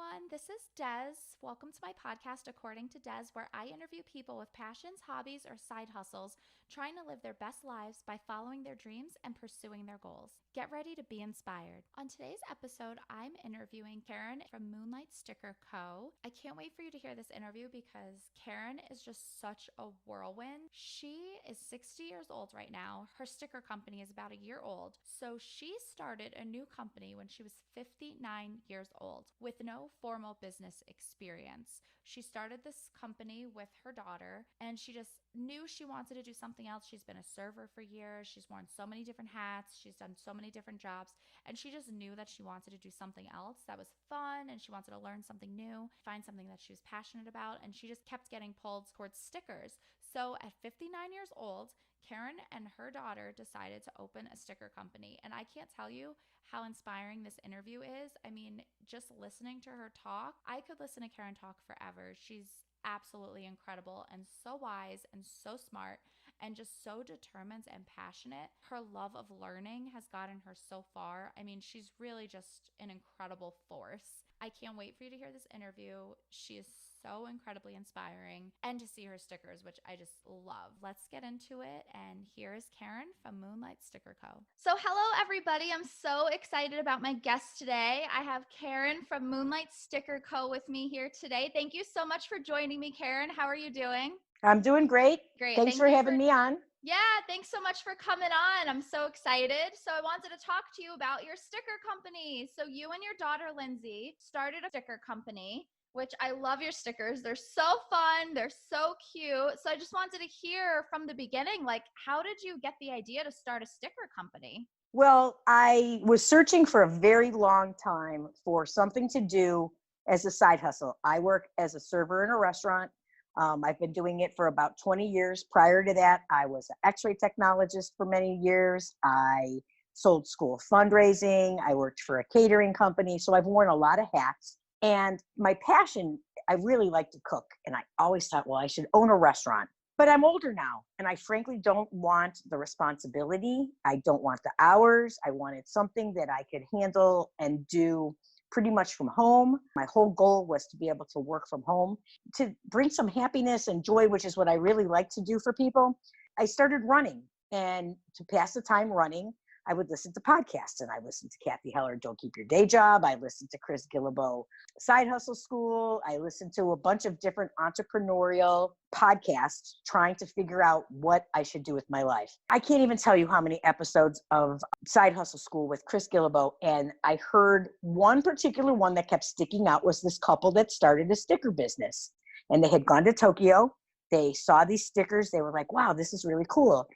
everyone. This is Des. Welcome to my podcast, According to Des, where I interview people with passions, hobbies, or side hustles trying to live their best lives by following their dreams and pursuing their goals. Get ready to be inspired. On today's episode, I'm interviewing Karen from Moonlight Sticker Co. I can't wait for you to hear this interview because Karen is just such a whirlwind. She is 60 years old right now. Her sticker company is about a year old. So she started a new company when she was 59 years old with no formal business experience. She started this company with her daughter and she just knew she wanted to do something else. She's been a server for years. She's worn so many different hats. She's done so many different jobs. And she just knew that she wanted to do something else that was fun and she wanted to learn something new, find something that she was passionate about. And she just kept getting pulled towards stickers. So at 59 years old, Karen and her daughter decided to open a sticker company. And I can't tell you how inspiring this interview is. I mean, just listening to her talk, I could listen to Karen talk forever. She's absolutely incredible and so wise and so smart and just so determined and passionate. Her love of learning has gotten her so far. I mean, she's really just an incredible force. I can't wait for you to hear this interview. She is so incredibly inspiring and to see her stickers, which I just love. Let's get into it. And here is Karen from Moonlight Sticker Co. So hello, everybody. I'm so excited about my guest today. I have Karen from Moonlight Sticker Co. with me here today. Thank you so much for joining me, Karen. How are you doing? I'm doing great. Great. Thanks for having me on. Yeah, thanks so much for coming on. I'm so excited. So I wanted to talk to you about your sticker company. So you and your daughter, Lindsay, started a sticker company, which I love your stickers. They're so fun. They're so cute. So I just wanted to hear from the beginning, like, how did you get the idea to start a sticker company? Well, I was searching for a very long time for something to do as a side hustle. I work as a server in a restaurant. I've been doing it for about 20 years. Prior to that, I was an x-ray technologist for many years. I sold school fundraising. I worked for a catering company. So I've worn a lot of hats. And my passion, I really like to cook. And I always thought, well, I should own a restaurant. But I'm older now, and I frankly don't want the responsibility. I don't want the hours. I wanted something that I could handle and do pretty much from home. My whole goal was to be able to work from home, to bring some happiness and joy, which is what I really like to do for people. I started running, and to pass the time running, I would listen to podcasts, and I listened to Kathy Heller, Don't Keep Your Day Job. I listened to Chris Guillebeau, Side Hustle School. I listened to a bunch of different entrepreneurial podcasts trying to figure out what I should do with my life. I can't even tell you how many episodes of Side Hustle School with Chris Guillebeau, and I heard one particular one that kept sticking out was this couple that started a sticker business, and they had gone to Tokyo. They saw these stickers. They were like, wow, this is really cool.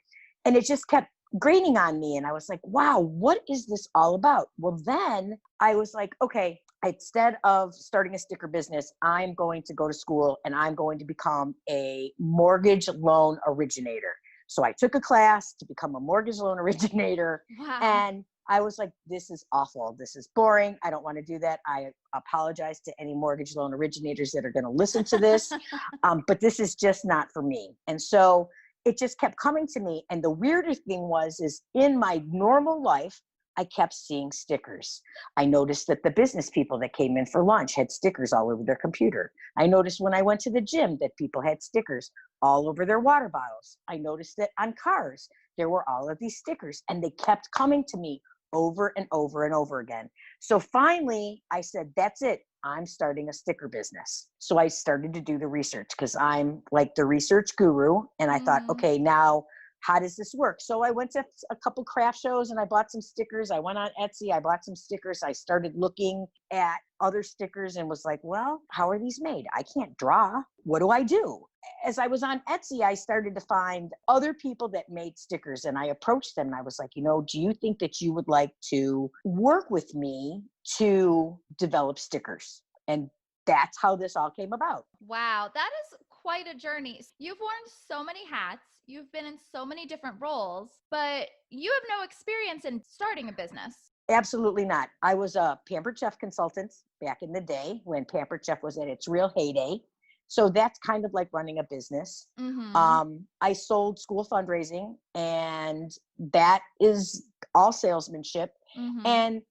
And it just kept graining on me. And I was like, wow, what is this all about? Well, then I was like, okay, instead of starting a sticker business, I'm going to go to school and I'm going to become a mortgage loan originator. So I took a class to become a mortgage loan originator. Wow. And I was like, this is awful. This is boring. I don't want to do that. I apologize to any mortgage loan originators that are going to listen to this. But this is just not for me. And so it just kept coming to me. And the weirdest thing is in my normal life, I kept seeing stickers. I noticed that the business people that came in for lunch had stickers all over their computer. I noticed when I went to the gym that people had stickers all over their water bottles. I noticed that on cars, there were all of these stickers, and they kept coming to me over and over and over again. So finally, I said, that's it. I'm starting a sticker business. So I started to do the research because I'm like the research guru. And I thought, okay, now how does this work? So I went to a couple craft shows and I bought some stickers. I went on Etsy. I bought some stickers. I started looking at other stickers and was like, well, how are these made? I can't draw. What do I do? As I was on Etsy, I started to find other people that made stickers, and I approached them and I was like, do you think that you would like to work with me to develop stickers? And that's how this all came about. Wow, that is quite a journey. You've worn so many hats, you've been in so many different roles, but you have no experience in starting a business. Absolutely not. I was a Pampered Chef consultant back in the day when Pampered Chef was at its real heyday. So that's kind of like running a business. Mm-hmm. I sold school fundraising, and that is all salesmanship. Mm-hmm. And,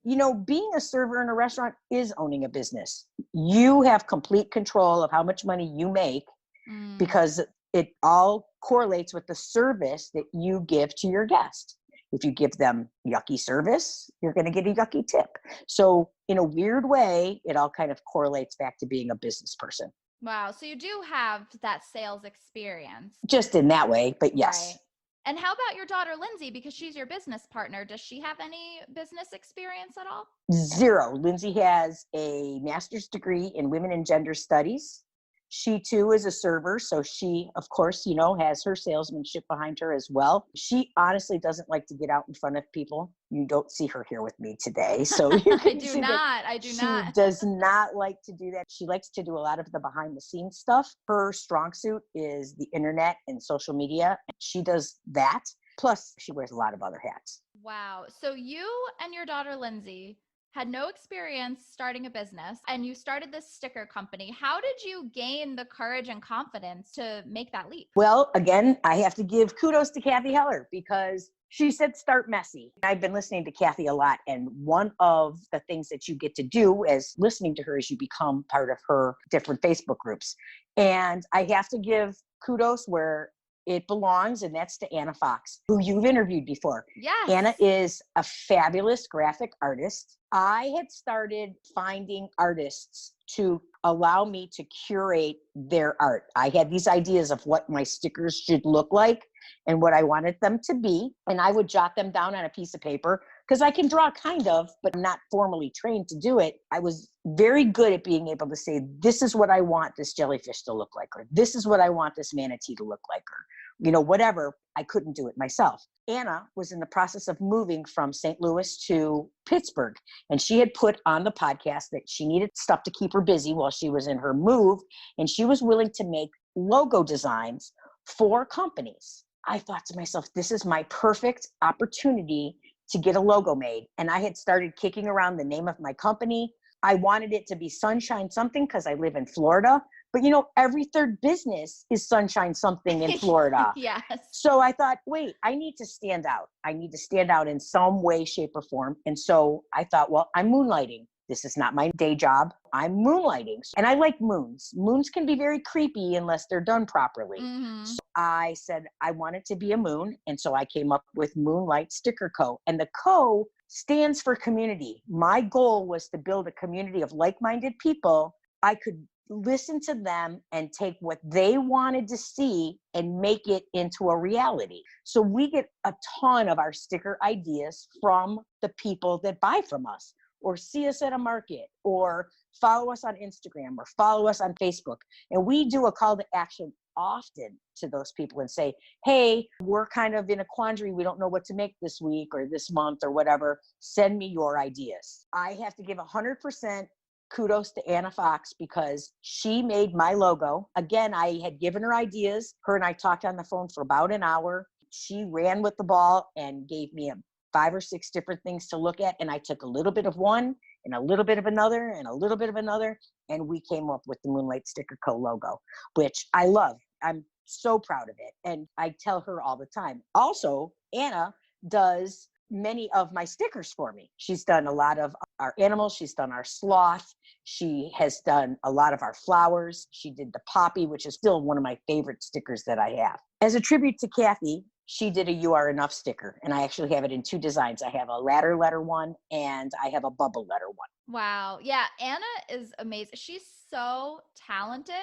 being a server in a restaurant is owning a business. You have complete control of how much money you make Mm. because it all correlates with the service that you give to your guest. If you give them yucky service, you're going to get a yucky tip. So, in a weird way, it all kind of correlates back to being a business person. Wow. So you do have that sales experience. Just in that way, but Right. yes. And how about your daughter, Lindsay? Because she's your business partner. Does she have any business experience at all? Zero. Lindsay has a master's degree in women and gender studies. She too is a server. So she, of course, has her salesmanship behind her as well. She honestly doesn't like to get out in front of people. You don't see her here with me today. So you I can do see that not. I do she not. does not like to do that. She likes to do a lot of the behind the scenes stuff. Her strong suit is the internet and social media. She does that. Plus, she wears a lot of other hats. Wow. So you and your daughter, Lindsay, had no experience starting a business and you started this sticker company. How did you gain the courage and confidence to make that leap? Well, again, I have to give kudos to Kathy Heller because she said start messy. I've been listening to Kathy a lot, and one of the things that you get to do as listening to her is you become part of her different Facebook groups. And I have to give kudos where it belongs, and that's to Anna Fox, who you've interviewed before. Yes. Anna is a fabulous graphic artist. I had started finding artists to allow me to curate their art. I had these ideas of what my stickers should look like and what I wanted them to be. And I would jot them down on a piece of paper because I can draw kind of, but I'm not formally trained to do it. I was very good at being able to say, this is what I want this jellyfish to look like, or this is what I want this manatee to look like, or whatever. I couldn't do it myself. Anna was in the process of moving from St. Louis to Pittsburgh, and she had put on the podcast that she needed stuff to keep her busy while she was in her move, and she was willing to make logo designs for companies. I thought to myself, this is my perfect opportunity to get a logo made. And I had started kicking around the name of my company. I wanted it to be Sunshine something because I live in Florida. But every third business is Sunshine something in Florida. Yes. So I thought, wait, I need to stand out. I need to stand out in some way, shape, or form. And so I thought, well, I'm moonlighting. This is not my day job. I'm moonlighting. And I like moons. Moons can be very creepy unless they're done properly. Mm-hmm. So I said I wanted to be a moon. And so I came up with Moonlight Sticker Co. And the Co stands for community. My goal was to build a community of like-minded people. I could listen to them and take what they wanted to see and make it into a reality. So we get a ton of our sticker ideas from the people that buy from us or see us at a market or follow us on Instagram or follow us on Facebook. And we do a call to action often to those people and say, hey, we're kind of in a quandary. We don't know what to make this week or this month or whatever. Send me your ideas. I have to give 100% kudos to Anna Fox because she made my logo. Again, I had given her ideas. Her and I talked on the phone for about an hour. She ran with the ball and gave me 5 or 6 different things to look at. And I took a little bit of one and a little bit of another and a little bit of another. And we came up with the Moonlight Sticker Co. logo, which I love. I'm so proud of it. And I tell her all the time. Also, Anna does many of my stickers for me. She's done a lot of our animals. She's done our sloth. She has done a lot of our flowers. She did the poppy, which is still one of my favorite stickers that I have. As a tribute to Kathy, she did a You Are Enough sticker. And I actually have it in 2 designs. I have a ladder letter one and I have a bubble letter one. Wow. Yeah. Anna is amazing. She's so talented.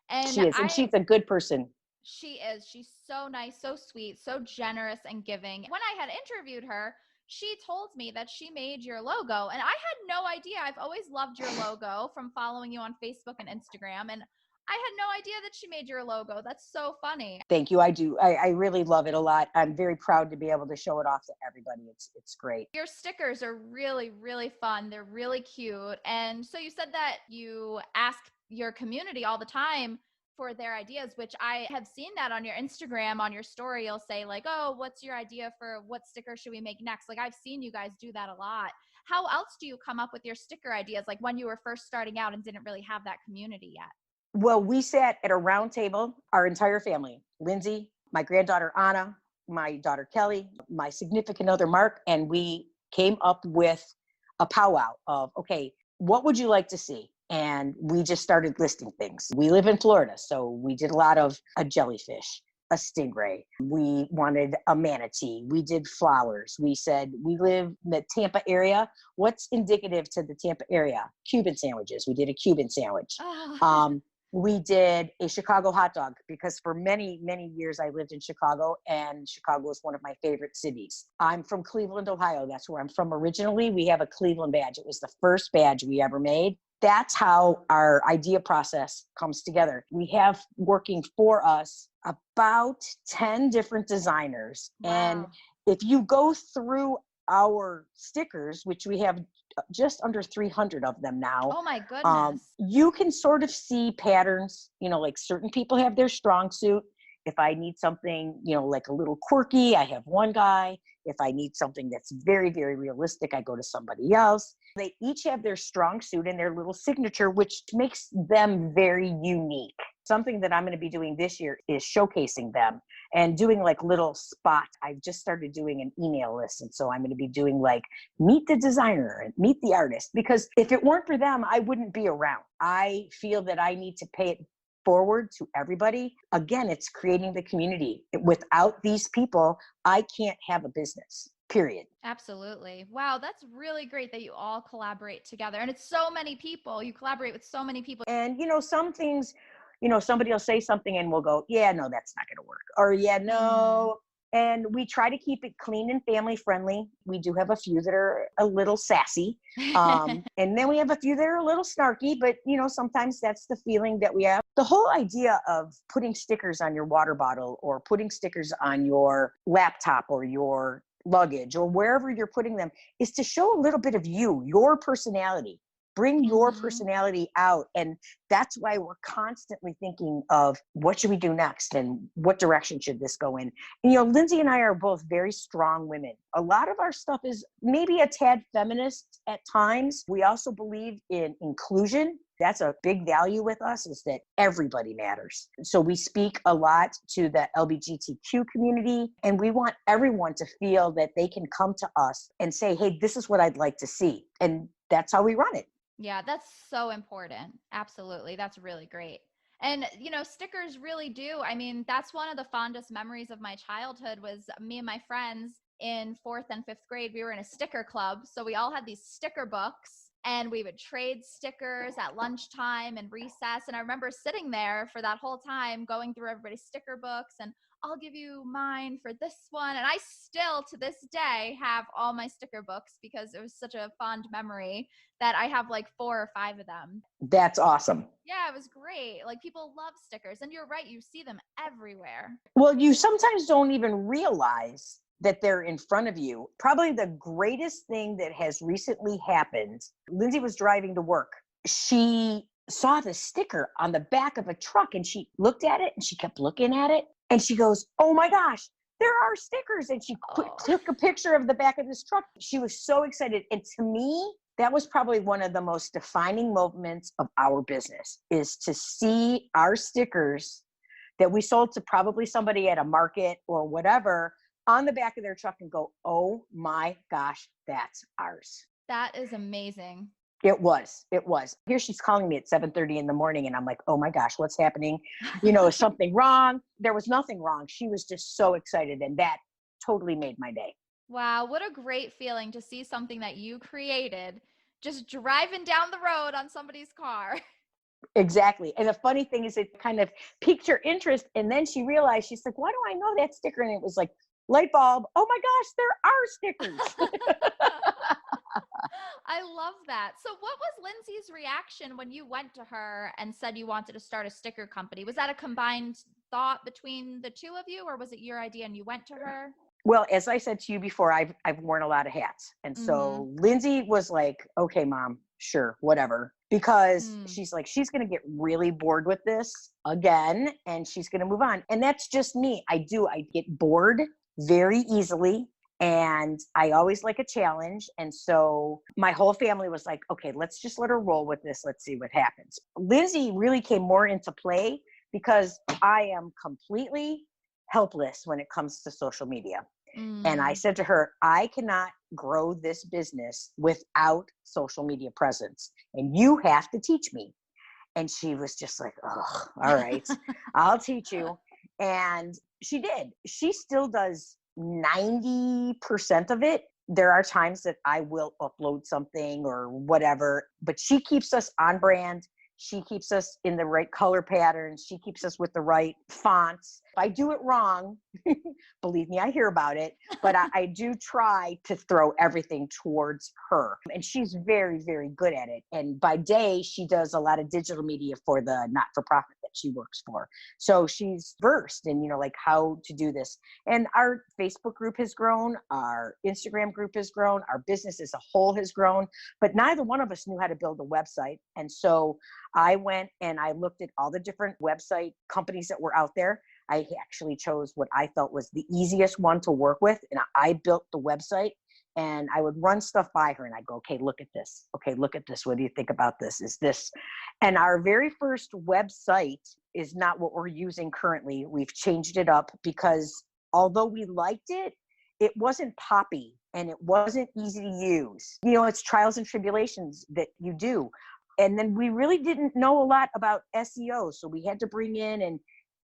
And She is. And she's a good person. She is. She's so nice, so sweet, so generous and giving. When I had interviewed her, she told me that she made your logo, and I had no idea. I've always loved your logo from following you on Facebook and Instagram, and I had no idea that she made your logo. That's so funny. Thank you. I do. I really love it a lot. I'm very proud to be able to show it off to everybody. It's great. Your stickers are really, really fun. They're really cute. And so you said that you ask your community all the time for their ideas, which I have seen that on your Instagram, on your story. You'll say like, oh, what's your idea for what sticker should we make next? Like I've seen you guys do that a lot. How else do you come up with your sticker ideas? Like when you were first starting out and didn't really have that community yet? Well, we sat at a round table, our entire family, Lindsay, my granddaughter, Anna, my daughter, Kelly, my significant other, Mark, and we came up with a powwow of, okay, what would you like to see? And we just started listing things. We live in Florida, so we did a lot of a jellyfish, a stingray. We wanted a manatee. We did flowers. We said, we live in the Tampa area. What's indicative to the Tampa area? Cuban sandwiches. We did a Cuban sandwich. Oh. We did a Chicago hot dog because for many, many years I lived in Chicago, and Chicago is one of my favorite cities. I'm from Cleveland, Ohio. That's where I'm from originally. We have a Cleveland badge. It was the first badge we ever made. That's how our idea process comes together. We have working for us about 10 different designers. Wow. And if you go through our stickers, which we have just under 300 of them now. Oh my goodness. You can sort of see patterns, like certain people have their strong suit. If I need something, like a little quirky, I have one guy. If I need something that's very, very realistic, I go to somebody else. They each have their strong suit and their little signature, which makes them very unique. Something that I'm going to be doing this year is showcasing them and doing like little spots. I've just started doing an email list. And so I'm going to be doing like meet the designer and meet the artist, because if it weren't for them, I wouldn't be around. I feel that I need to pay it forward to everybody. Again, it's creating the community. Without these people, I can't have a business, period. Absolutely. Wow, that's really great that you all collaborate together. And it's so many people. You collaborate with so many people. And, some things, somebody will say something and we'll go, yeah, no, that's not going to work. Or, yeah, no. And we try to keep it clean and family friendly. We do have a few that are a little sassy. And then we have a few that are a little snarky, but sometimes that's the feeling that we have. The whole idea of putting stickers on your water bottle or putting stickers on your laptop or your luggage or wherever you're putting them is to show a little bit of you, your personality. Bring your personality out. And that's why we're constantly thinking of what should we do next and what direction should this go in. And, Lindsay and I are both very strong women. A lot of our stuff is maybe a tad feminist at times. We also believe in inclusion. That's a big value with us, is that everybody matters. So we speak a lot to the LGBTQ community, and we want everyone to feel that they can come to us and say, hey, this is what I'd like to see. And that's how we run it. Yeah, that's so important. Absolutely. That's really great. And, stickers really do. I mean, that's one of the fondest memories of my childhood was me and my friends in 4th and 5th grade. We were in a sticker club. So we all had these sticker books and we would trade stickers at lunchtime and recess. And I remember sitting there for that whole time going through everybody's sticker books and I'll give you mine for this one. And I still, to this day, have all my sticker books because it was such a fond memory that I have like 4 or 5 of them. That's awesome. Yeah, it was great. Like people love stickers. And you're right, you see them everywhere. Well, you sometimes don't even realize that they're in front of you. Probably the greatest thing that has recently happened, Lindsay was driving to work. She saw the sticker on the back of a truck and she looked at it and she kept looking at it. And she goes, oh my gosh, there are stickers. And she took a picture of the back of this truck. She was so excited. And to me, that was probably one of the most defining moments of our business, is to see our stickers that we sold to probably somebody at a market or whatever on the back of their truck and go, oh my gosh, that's ours. That is amazing. It was. Here she's calling me at 7:30 in the morning and I'm like, oh my gosh, what's happening? Is something wrong? There was nothing wrong. She was just so excited, and that totally made my day. Wow, what a great feeling to see something that you created just driving down the road on somebody's car. Exactly. And the funny thing is, it kind of piqued her interest. And then she realized, she's like, why do I know that sticker? And it was like, light bulb. Oh my gosh, there are stickers. I love that. So what was Lindsay's reaction when you went to her and said you wanted to start a sticker company? Was that a combined thought between the two of you, or was it your idea and you went to her? Well, as I said to you before, I've worn a lot of hats. And so Lindsay was like, okay, mom, sure, whatever. Because she's like, she's going to get really bored with this again, and she's going to move on. And that's just me. I get bored very easily. And I always like a challenge. And so my whole family was like, okay, let's just let her roll with this. Let's see what happens. Lindsay really came more into play because I am completely helpless when it comes to social media. And I said to her, I cannot grow this business without social media presence. And you have to teach me. And she was just like, oh, all right, I'll teach you. And she did. She still does 90% of it. There are times that I will upload something or whatever, but she keeps us on brand. She keeps us in the right color patterns. She keeps us with the right fonts. If I do it wrong, believe me, I hear about it, but I do try to throw everything towards her. And she's very, very good at it. And by day, she does a lot of digital media for the not-for-profit that she works for. So she's versed in, like how to do this. And our Facebook group has grown. Our Instagram group has grown. Our business as a whole has grown. But neither one of us knew how to build a website. And so I went and I looked at all the different website companies that were out there. I actually chose what I felt was the easiest one to work with. And I built the website and I would run stuff by her and I'd go, okay, look at this. Okay, look at this. What do you think about this? Is this? And our very first website is not what we're using currently. We've changed it up because although we liked it, it wasn't poppy and it wasn't easy to use. It's trials and tribulations that you do. And then we really didn't know a lot about SEO. So we had to bring in and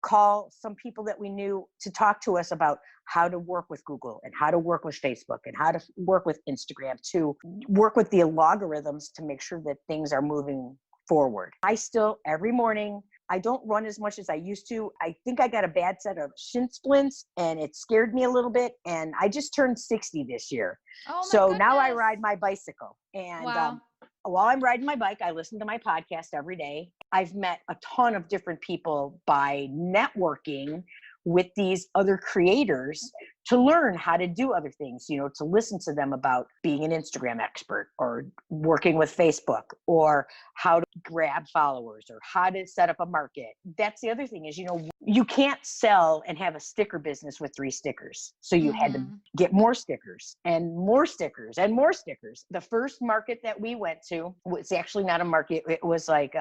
call some people that we knew to talk to us about how to work with Google and how to work with Facebook and how to work with Instagram, to work with the algorithms to make sure that things are moving forward. I still, every morning, I don't run as much as I used to. I think I got a bad set of shin splints and it scared me a little bit. And I just turned 60 this year. Oh my so goodness. Now I ride my bicycle. And wow. While I'm riding my bike, I listen to my podcast every day. I've met a ton of different people by networking with these other creators to learn how to do other things, to listen to them about being an Instagram expert or working with Facebook or how to grab followers or how to set up a market. That's the other thing is, you can't sell and have a sticker business with 3 stickers. So you had to get more stickers and more stickers and more stickers. The first market that we went to was actually not a market. It was like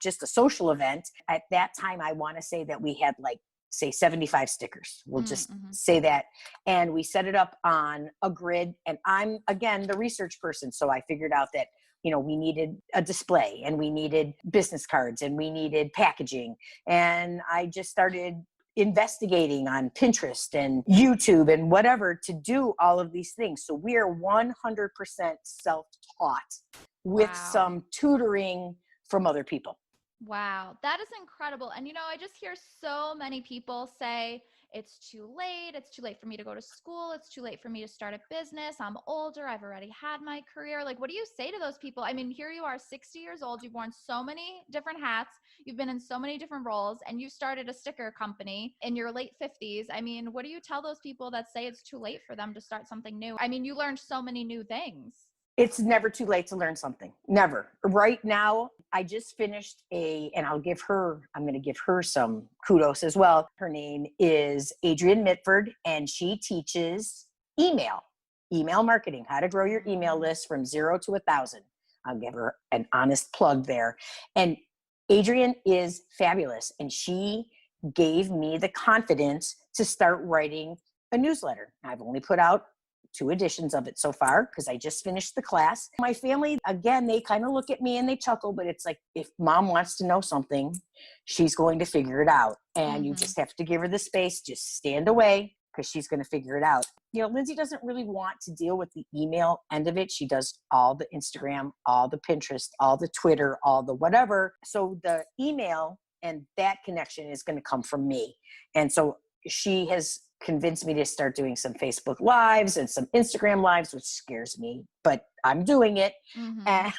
just a social event. At that time, I want to say that we had say 75 stickers. We'll just say that. And we set it up on a grid. And I'm, again, the research person. So I figured out that, we needed a display and we needed business cards and we needed packaging. And I just started investigating on Pinterest and YouTube and whatever to do all of these things. So we are 100% self-taught with some tutoring from other people. Wow, that is incredible. And I just hear so many people say, it's too late. It's too late for me to go to school. It's too late for me to start a business. I'm older. I've already had my career. What do you say to those people? I mean, here you are, 60 years old. You've worn so many different hats. You've been in so many different roles and you started a sticker company in your late 50s. I mean, what do you tell those people that say it's too late for them to start something new? I mean, you learned so many new things. It's never too late to learn something. Never. Right now, I just finished and I'm going to give her some kudos as well. Her name is Adrienne Mitford, and she teaches email marketing, how to grow your email list from 0 to 1,000. I'll give her an honest plug there. And Adrienne is fabulous. And she gave me the confidence to start writing a newsletter. I've only put out 2 editions of it so far because I just finished the class. My family, again, they kind of look at me and they chuckle, but it's like, if mom wants to know something, she's going to figure it out. And you just have to give her the space, just stand away because she's going to figure it out. Lindsay doesn't really want to deal with the email end of it. She does all the Instagram, all the Pinterest, all the Twitter, all the whatever. So the email and that connection is going to come from me. And so she has convinced me to start doing some Facebook lives and some Instagram lives, which scares me, but I'm doing it. And,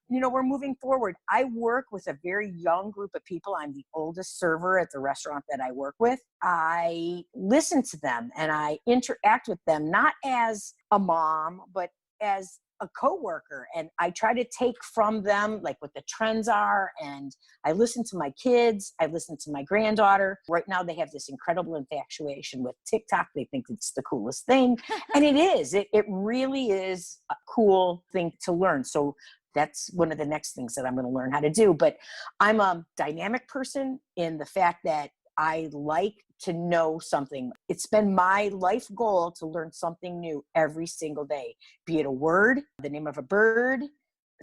we're moving forward. I work with a very young group of people. I'm the oldest server at the restaurant that I work with. I listen to them and I interact with them, not as a mom, but as a coworker, and I try to take from them like what the trends are. And I listen to my kids. I listen to my granddaughter. Right now they have this incredible infatuation with TikTok. They think it's the coolest thing. And it is. It really is a cool thing to learn. So that's one of the next things that I'm going to learn how to do. But I'm a dynamic person in the fact that I like to know something. It's been my life goal to learn something new every single day, be it a word, the name of a bird,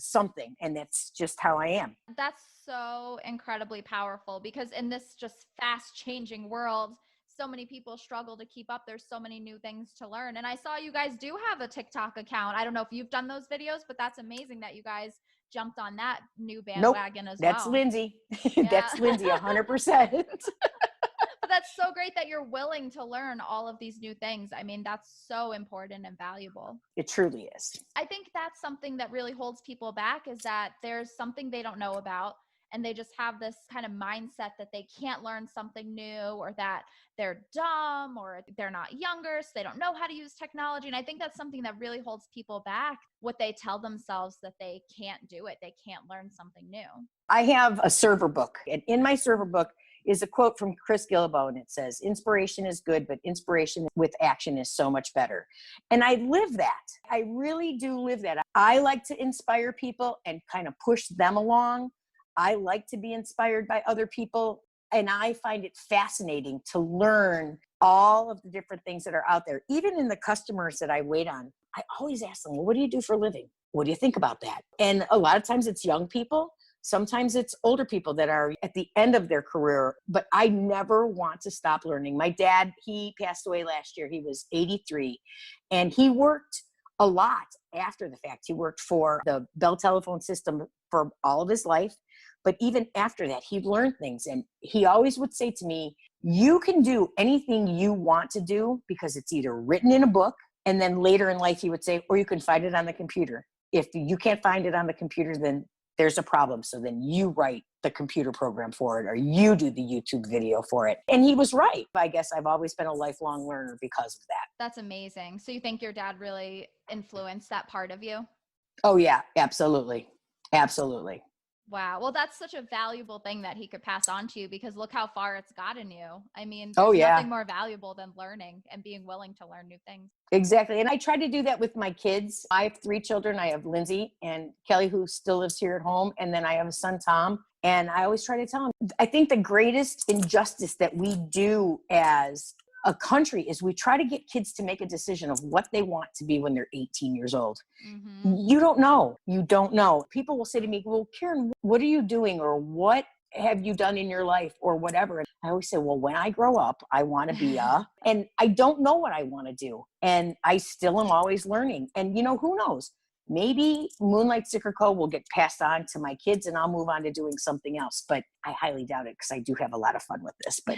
something. And that's just how I am. That's so incredibly powerful, because in this just fast changing world, so many people struggle to keep up. There's so many new things to learn. And I saw you guys do have a TikTok account. I don't know if you've done those videos, but that's amazing that you guys jumped on that new bandwagon as That's well. Lindsay. Yeah. That's Lindsay 100%. But that's so great that you're willing to learn all of these new things. I mean, that's so important and valuable. It truly is. I think that's something that really holds people back, is that there's something they don't know about, and they just have this kind of mindset that they can't learn something new, or that they're dumb, or they're not younger, so they don't know how to use technology. And I think that's something that really holds people back, what they tell themselves, that they can't do it, they can't learn something new. I have a server book, and in my server book is a quote from Chris Guillebeau, and it says, inspiration is good, but inspiration with action is so much better. And I live that. I really do live that. I like to inspire people and kind of push them along. I like to be inspired by other people, and I find it fascinating to learn all of the different things that are out there. Even in the customers that I wait on, I always ask them, well, what do you do for a living? What do you think about that? And a lot of times it's young people. Sometimes it's older people that are at the end of their career, but I never want to stop learning. My dad, he passed away last year. He was 83, and he worked a lot after the fact. He worked for the Bell telephone system for all of his life. But even after that, he learned things. And he always would say to me, you can do anything you want to do because it's either written in a book, and then later in life he would say, or you can find it on the computer. If you can't find it on the computer, then there's a problem. So then you write the computer program for it, or you do the YouTube video for it. And he was right. I guess I've always been a lifelong learner because of that. That's amazing. So you think your dad really influenced that part of you? Oh yeah, absolutely. Absolutely. Wow. Well, that's such a valuable thing that he could pass on to you, because look how far it's gotten you. I mean, there's nothing more valuable than learning and being willing to learn new things. Exactly. And I try to do that with my kids. I have 3 children. I have Lindsay and Kelly, who still lives here at home. And then I have a son, Tom. And I always try to tell him, I think the greatest injustice that we do as a country is we try to get kids to make a decision of what they want to be when they're 18 years old. Mm-hmm. You don't know. You don't know. People will say to me, well, Karen, what are you doing? Or what have you done in your life, or whatever? And I always say, well, when I grow up, I want to be and I don't know what I want to do. And I still am always learning. And who knows? Maybe Moonlight Sticker Co will get passed on to my kids, and I'll move on to doing something else. But I highly doubt it, because I do have a lot of fun with this. But,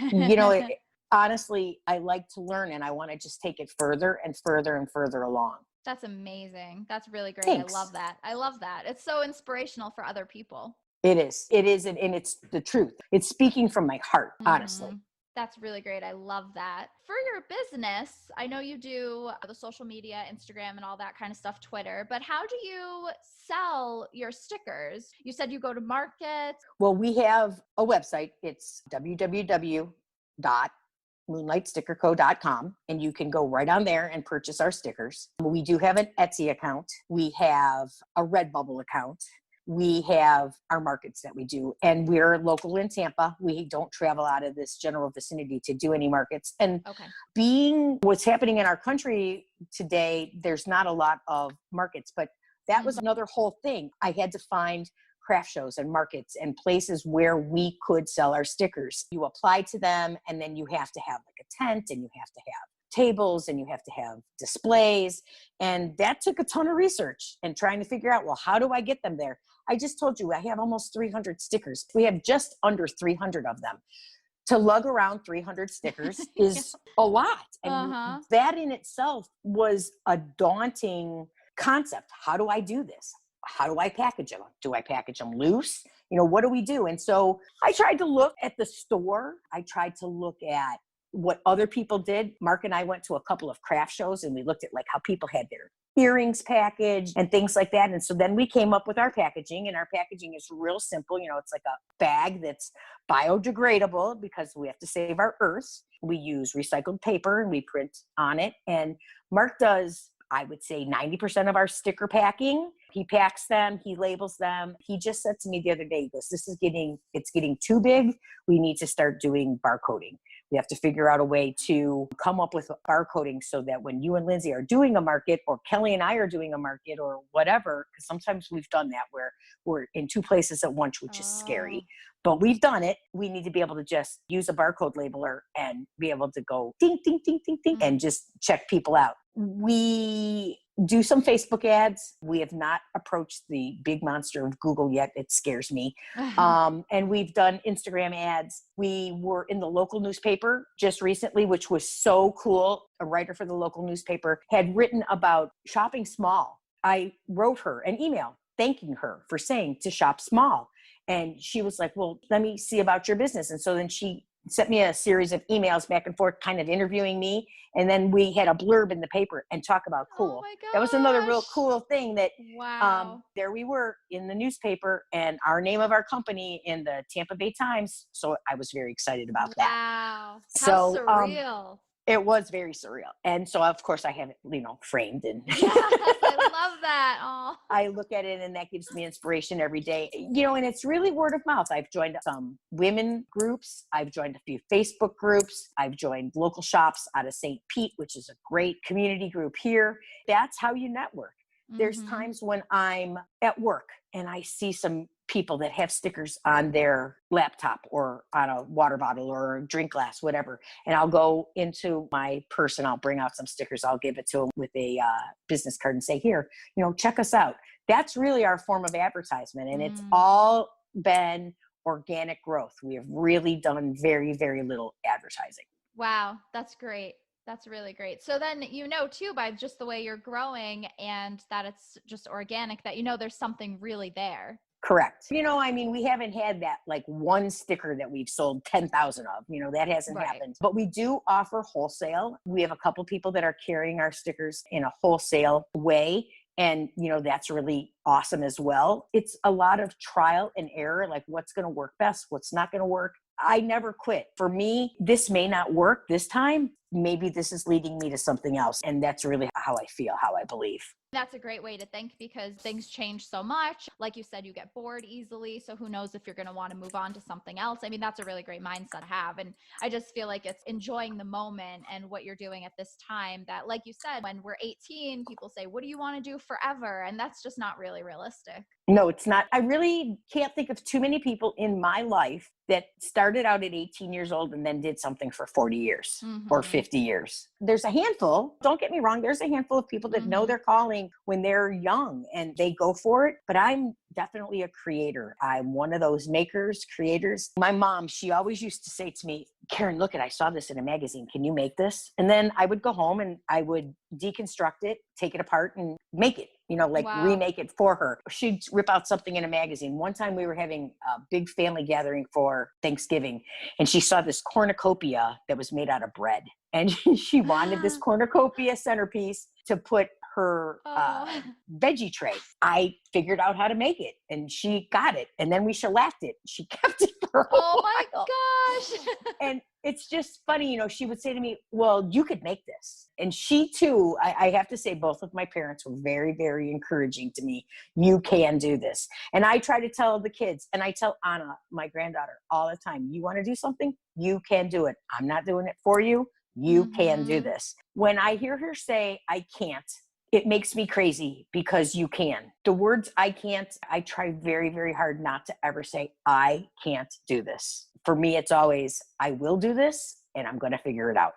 honestly, I like to learn, and I want to just take it further and further and further along. That's amazing. That's really great. Thanks. I love that. I love that. It's so inspirational for other people. It is. It is. And it's the truth. It's speaking from my heart, honestly. That's really great. I love that. For your business, I know you do the social media, Instagram and all that kind of stuff, Twitter, but how do you sell your stickers? You said you go to markets. Well, we have a website. It's www.moonlightstickerco.com, and you can go right on there and purchase our stickers. We do have an Etsy account. We have a Redbubble account. We have our markets that we do, and we're local in Tampa. We don't travel out of this general vicinity to do any markets. And being what's happening in our country today, there's not a lot of markets, but that was another whole thing. I had to find craft shows and markets and places where we could sell our stickers. You apply to them, and then you have to have like a tent, and you have to have tables, and you have to have displays. And that took a ton of research and trying to figure out, well, how do I get them there? I just told you I have almost 300 stickers. We have just under 300 of them. To lug around 300 stickers is a lot. And that in itself was a daunting concept. How do I do this? How do I package them? Do I package them loose? What do we do? And so I tried to look at the store. I tried to look at what other people did. Mark and I went to a couple of craft shows and we looked at like how people had their earrings packaged and things like that. And so then we came up with our packaging, and our packaging is real simple. It's like a bag that's biodegradable because we have to save our earth. We use recycled paper and we print on it. And Mark does, I would say, 90% of our sticker packing. He packs them, he labels them. He just said to me the other day, he goes, it's getting too big. We need to start doing barcoding. We have to figure out a way to come up with barcoding so that when you and Lindsay are doing a market, or Kelly and I are doing a market, or whatever, because sometimes we've done that where we're in two places at once, which is scary. But we've done it. We need to be able to just use a barcode labeler and be able to go ding, ding, ding, ding, ding, and just check people out. We do some Facebook ads. We have not approached the big monster of Google yet. It scares me. And we've done Instagram ads. We were in the local newspaper just recently, which was so cool. A writer for the local newspaper had written about shopping small. I wrote her an email thanking her for saying to shop small. And she was like, well, let me see about your business. And so then she sent me a series of emails back and forth, kind of interviewing me. And then we had a blurb in the paper and talk about cool. Oh my gosh. That was another real cool thing that, wow. There we were in the newspaper and our name of our company in the Tampa Bay Times. So I was very excited about that. Wow. So, How surreal. It was very surreal. And so, of course, I have it, framed. And yes, I love that. Oh. I look at it and that gives me inspiration every day. And it's really word of mouth. I've joined some women groups. I've joined a few Facebook groups. I've joined local shops out of St. Pete, which is a great community group here. That's how you network. There's times when I'm at work and I see some people that have stickers on their laptop or on a water bottle or a drink glass, whatever. And I'll go into my purse and I'll bring out some stickers. I'll give it to them with a business card and say, here, check us out. That's really our form of advertisement. And it's all been organic growth. We have really done very, very little advertising. Wow. That's great. That's really great. So then, too, by just the way you're growing and that it's just organic, that, there's something really there. Correct. We haven't had that like one sticker that we've sold 10,000 of, that hasn't happened, but we do offer wholesale. We have a couple people that are carrying our stickers in a wholesale way. And, that's really awesome as well. It's a lot of trial and error, like what's going to work best, what's not going to work. I never quit. For me, this may not work this time. Maybe this is leading me to something else. And that's really how I feel, how I believe. That's a great way to think because things change so much. Like you said, you get bored easily. So who knows if you're going to want to move on to something else. I mean, that's a really great mindset to have. And I just feel like it's enjoying the moment and what you're doing at this time that, like you said, when we're 18, people say, what do you want to do forever? And that's just not really realistic. No, it's not. I really can't think of too many people in my life that started out at 18 years old and then did something for 40 years or 50 years. There's a handful. Don't get me wrong. There's a handful of people that know their calling when they're young and they go for it. But I'm definitely a creator. I'm one of those makers, creators. My mom, she always used to say to me, Karen, look, I saw this in a magazine. Can you make this? And then I would go home and I would deconstruct it, take it apart and make it. Remake it for her. She'd rip out something in a magazine. One time we were having a big family gathering for Thanksgiving, and she saw this cornucopia that was made out of bread. And she wanted this cornucopia centerpiece to put her veggie tray. I figured out how to make it, and she got it. And then we shellacked it. She kept it for a Oh my while. gosh. And it's just funny, she would say to me, well, you could make this. And she too, I have to say, both of my parents were very, very encouraging to me. You can do this. And I try to tell the kids, and I tell Anna, my granddaughter, all the time, you want to do something? You can do it. I'm not doing it for you. You can do this. When I hear her say, I can't, it makes me crazy because you can. The words I can't, I try very, very hard not to ever say, I can't do this. For me, it's always, I will do this and I'm going to figure it out.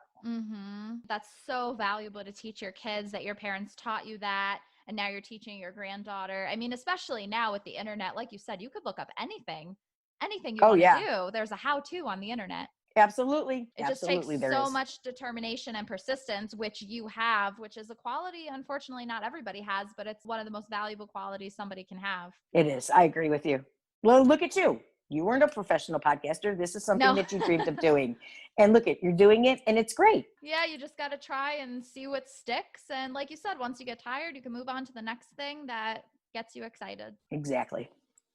That's so valuable to teach your kids that your parents taught you that. And now you're teaching your granddaughter. I mean, especially now with the internet, like you said, you could look up anything you want to do. There's a how-to on the internet. Absolutely. It just takes so much determination and persistence, which you have, which is a quality, unfortunately, not everybody has, but it's one of the most valuable qualities somebody can have. It is. I agree with you. Well, look at you. You weren't a professional podcaster. This is something No. that you dreamed of doing. And look you're doing it and it's great. Yeah, you just got to try and see what sticks. And like you said, once you get tired, you can move on to the next thing that gets you excited. Exactly.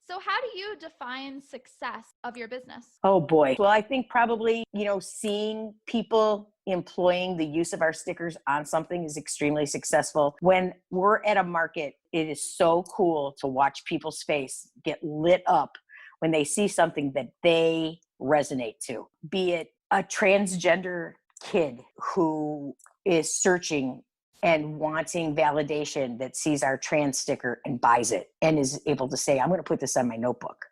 So, how do you define success of your business? Oh boy. Well, I think probably, seeing people employing the use of our stickers on something is extremely successful. When we're at a market, it is so cool to watch people's face get lit up when they see something that they resonate to, be it a transgender kid who is searching and wanting validation that sees our trans sticker and buys it and is able to say, I'm going to put this on my notebook.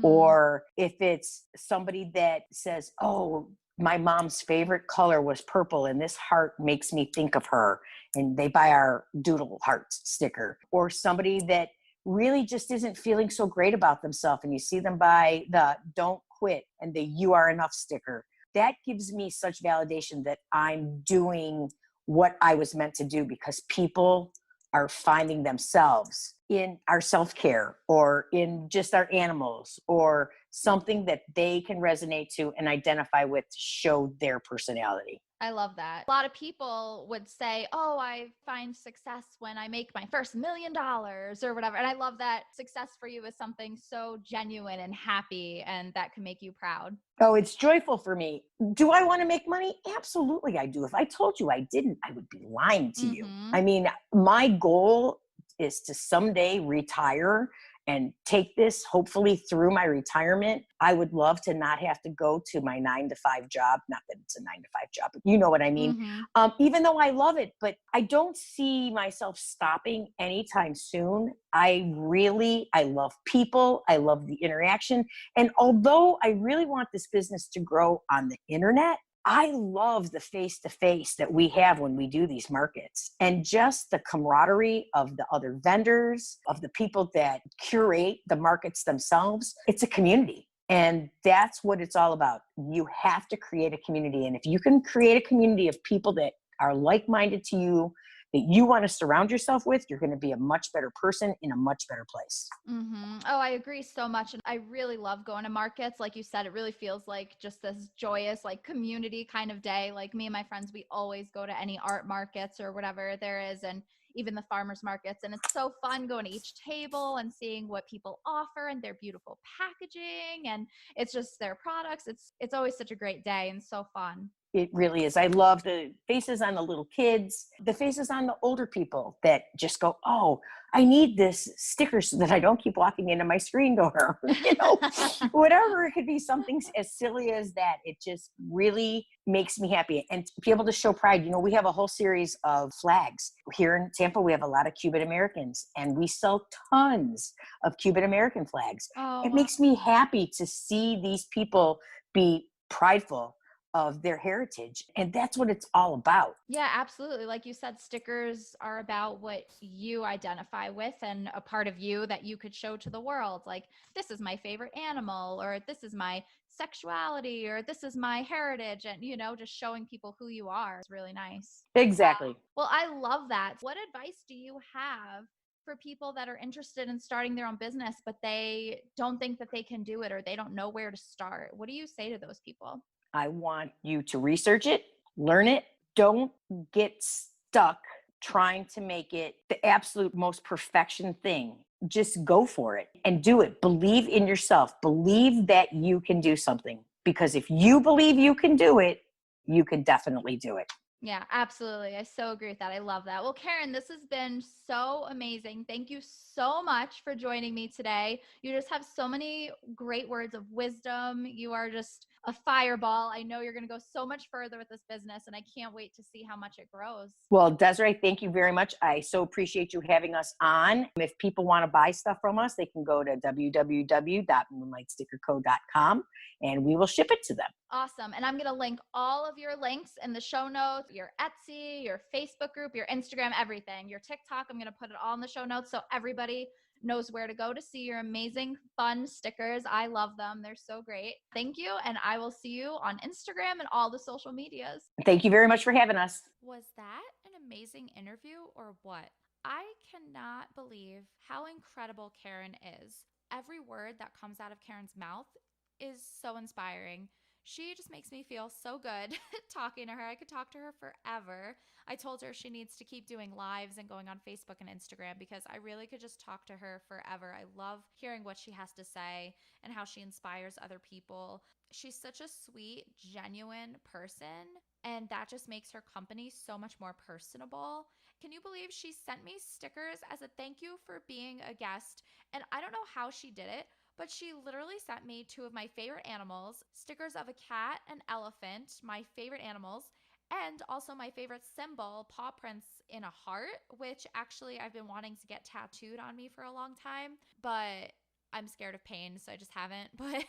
Or if it's somebody that says, oh, my mom's favorite color was purple and this heart makes me think of her, and they buy our doodle hearts sticker. Or somebody that really just isn't feeling so great about themselves and you see them buy the don't quit and the you are enough sticker. That gives me such validation that I'm doing what I was meant to do, because people are finding themselves in our self-care or in just our animals or something that they can resonate to and identify with to show their personality. I love that. A lot of people would say, oh, I find success when I make my first $1 million or whatever. And I love that success for you is something so genuine and happy and that can make you proud. Oh, it's joyful for me. Do I want to make money? Absolutely, I do. If I told you I didn't, I would be lying to you. I mean, my goal is to someday retire and take this hopefully through my retirement. I would love to not have to go to my 9-to-5 job. Not that it's a 9-to-5 job, but you know what I mean? Even though I love it, but I don't see myself stopping anytime soon. I love people. I love the interaction. And although I really want this business to grow on the internet, I love the face-to-face that we have when we do these markets, and just the camaraderie of the other vendors, of the people that curate the markets themselves. It's a community, and that's what it's all about. You have to create a community. And if you can create a community of people that are like-minded to you, that you want to surround yourself with, you're going to be a much better person in a much better place. Oh, I agree so much. And I really love going to markets. Like you said, it really feels like just this joyous, like community kind of day. Like me and my friends, we always go to any art markets or whatever there is. And even the farmers markets. And it's so fun going to each table and seeing what people offer and their beautiful packaging. And it's just their products. It's always such a great day and so fun. It really is. I love the faces on the little kids, the faces on the older people that just go, oh, I need this sticker so that I don't keep walking into my screen door. Whatever. It could be something as silly as that. It just really makes me happy. And to be able to show pride, we have a whole series of flags. Here in Tampa, we have a lot of Cuban Americans, and we sell tons of Cuban American flags. Oh, it makes me happy to see these people be prideful of their heritage. And that's what it's all about. Yeah, absolutely. Like you said, stickers are about what you identify with and a part of you that you could show to the world. Like, this is my favorite animal, or this is my sexuality, or this is my heritage. And, just showing people who you are is really nice. Exactly. Well, I love that. What advice do you have for people that are interested in starting their own business, but they don't think that they can do it or they don't know where to start? What do you say to those people? I want you to research it, learn it. Don't get stuck trying to make it the absolute most perfection thing. Just go for it and do it. Believe in yourself. Believe that you can do something, because if you believe you can do it, you can definitely do it. Yeah, absolutely. I so agree with that. I love that. Well, Karen, this has been so amazing. Thank you so much for joining me today. You just have so many great words of wisdom. You are just a fireball. I know you're going to go so much further with this business, and I can't wait to see how much it grows. Well, Desiree, thank you very much. I so appreciate you having us on. If people want to buy stuff from us, they can go to www.moonlightstickerco.com and we will ship it to them. Awesome. And I'm going to link all of your links in the show notes, your Etsy, your Facebook group, your Instagram, everything, your TikTok. I'm going to put it all in the show notes so everybody knows where to go to see your amazing, fun stickers. I love them. They're so great. Thank you. And I will see you on Instagram and all the social medias. Thank you very much for having us. Was that an amazing interview or what? I cannot believe how incredible Karen is. every word that comes out of Karen's mouth is so inspiring. She just makes me feel so good talking to her. I could talk to her forever. I told her she needs to keep doing lives and going on Facebook and Instagram because I really could just talk to her forever. I love hearing what she has to say and how she inspires other people. She's such a sweet, genuine person, and that just makes her company so much more personable. Can you believe she sent me stickers as a thank you for being a guest? And I don't know how she did it, but she literally sent me two of my favorite animals, stickers of a cat and elephant, my favorite animals, and also my favorite symbol, paw prints in a heart, which actually I've been wanting to get tattooed on me for a long time, but I'm scared of pain, so I just haven't, but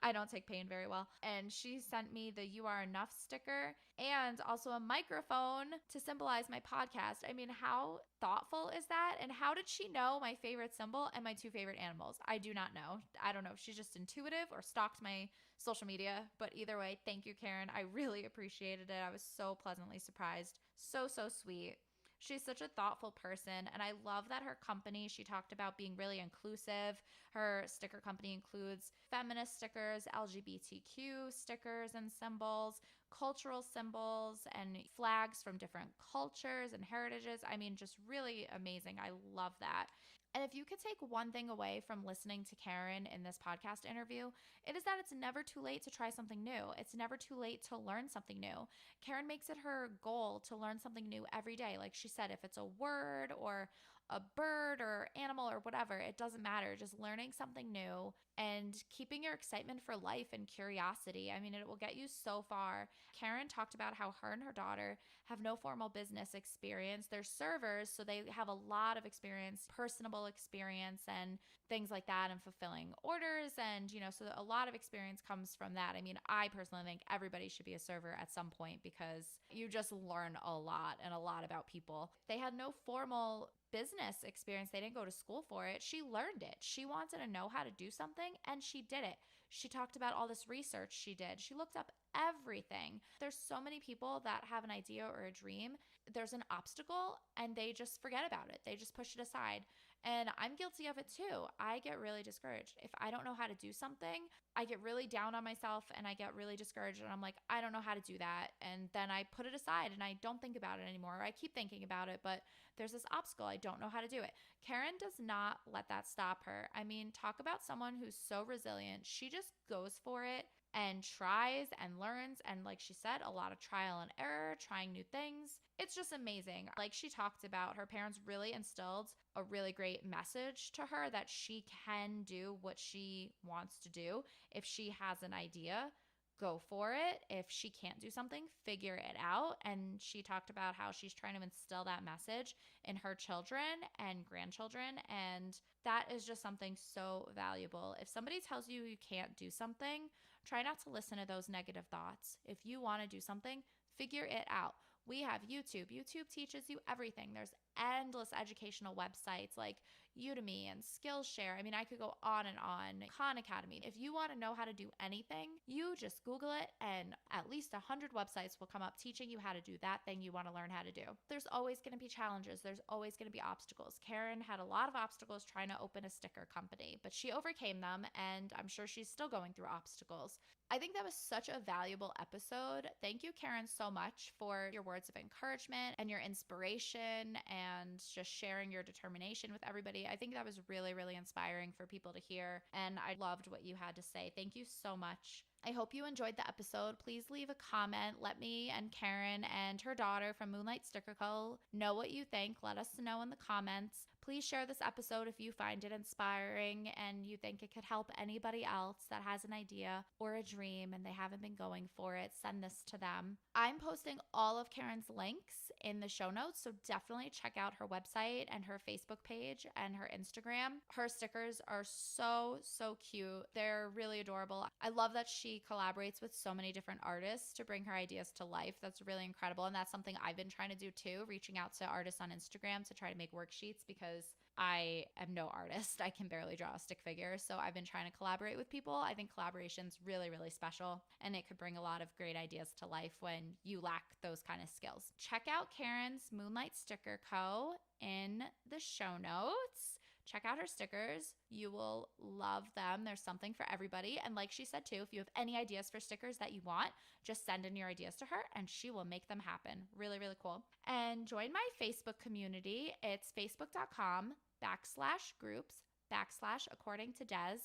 I don't take pain very well. And she sent me the You Are Enough sticker and also a microphone to symbolize my podcast. I mean, how thoughtful is that? And how did she know my favorite symbol and my two favorite animals? I do not know. I don't know if she's just intuitive or stalked my social media, but either way, thank you, Karen. I really appreciated it. I was so pleasantly surprised. So, so sweet. She's such a thoughtful person, and I love that her company, she talked about being really inclusive. Her sticker company includes feminist stickers, LGBTQ stickers and symbols, cultural symbols, and flags from different cultures and heritages. I mean, just really amazing. I love that. And if you could take one thing away from listening to Karen in this podcast interview, it is that it's never too late to try something new. It's never too late to learn something new. Karen makes it her goal to learn something new every day. Like she said, if it's a word or a bird or animal or whatever, it doesn't matter. Just learning something new and keeping your excitement for life and curiosity. I mean, it will get you so far. Karen talked about how her and her daughter have no formal business experience. They're servers, so they have a lot of experience, personable experience, and things like that, and fulfilling orders. And, so a lot of experience comes from that. I mean, I personally think everybody should be a server at some point because you just learn a lot and a lot about people. They had no formal business experience. They didn't go to school for it. She learned it. She wanted to know how to do something and she did it. She talked about all this research she did. She looked up everything. There's so many people that have an idea or a dream. There's an obstacle and they just forget about it. They just push it aside. And I'm guilty of it too. I get really discouraged. If I don't know how to do something, I get really down on myself and I get really discouraged and I'm like, I don't know how to do that. And then I put it aside and I don't think about it anymore. Or I keep thinking about it, but there's this obstacle. I don't know how to do it. Karen does not let that stop her. I mean, talk about someone who's so resilient. She just goes for it and tries and learns. And like she said, a lot of trial and error, trying new things. It's just amazing. Like she talked about, her parents really instilled a really great message to her that she can do what she wants to do. If she has an idea, go for it. If she can't do something, figure it out. And she talked about how she's trying to instill that message in her children and grandchildren. And that is just something so valuable. If somebody tells you you can't do something, try not to listen to those negative thoughts. If you want to do something, figure it out. We have YouTube. YouTube teaches you everything. There's endless educational websites like Udemy and Skillshare. I mean, I could go on and on. Khan Academy. If you want to know how to do anything, you just Google it and at least 100 websites will come up teaching you how to do that thing you want to learn how to do. There's always going to be challenges. There's always going to be obstacles. Karen had a lot of obstacles trying to open a sticker company, but she overcame them and I'm sure she's still going through obstacles. I think that was such a valuable episode. Thank you, Karen, so much for your words of encouragement and your inspiration and just sharing your determination with everybody. I think that was really, really inspiring for people to hear. And I loved what you had to say. Thank you so much. I hope you enjoyed the episode. Please leave a comment. Let me and Karen and her daughter from Moonlight Sticker Co. know what you think. Let us know in the comments. Please share this episode if you find it inspiring and you think it could help anybody else that has an idea or a dream and they haven't been going for it. Send this to them. I'm posting all of Karen's links in the show notes, so definitely check out her website and her Facebook page and her Instagram. Her stickers are so, so cute. They're really adorable. I love that she collaborates with so many different artists to bring her ideas to life. That's really incredible. And that's something I've been trying to do too, reaching out to artists on Instagram to try to make worksheets because I am no artist. I can barely draw a stick figure. So I've been trying to collaborate with people. I think collaboration's really, really special and it could bring a lot of great ideas to life when you lack those kind of skills. Check out Karen's Moonlight Sticker Co. in the show notes. Check out her stickers. You will love them. There's something for everybody. And like she said too, if you have any ideas for stickers that you want, just send in your ideas to her and she will make them happen. Really, really cool. And join my Facebook community. It's facebook.com/groups/according to Des.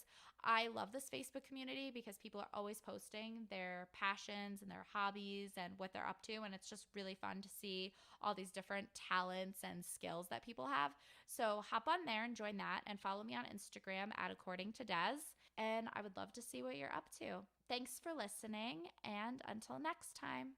I love this Facebook community because people are always posting their passions and their hobbies and what they're up to. And it's just really fun to see all these different talents and skills that people have. So hop on there and join that and follow me on Instagram at AccordingtoDes. And I would love to see what you're up to. Thanks for listening. And until next time.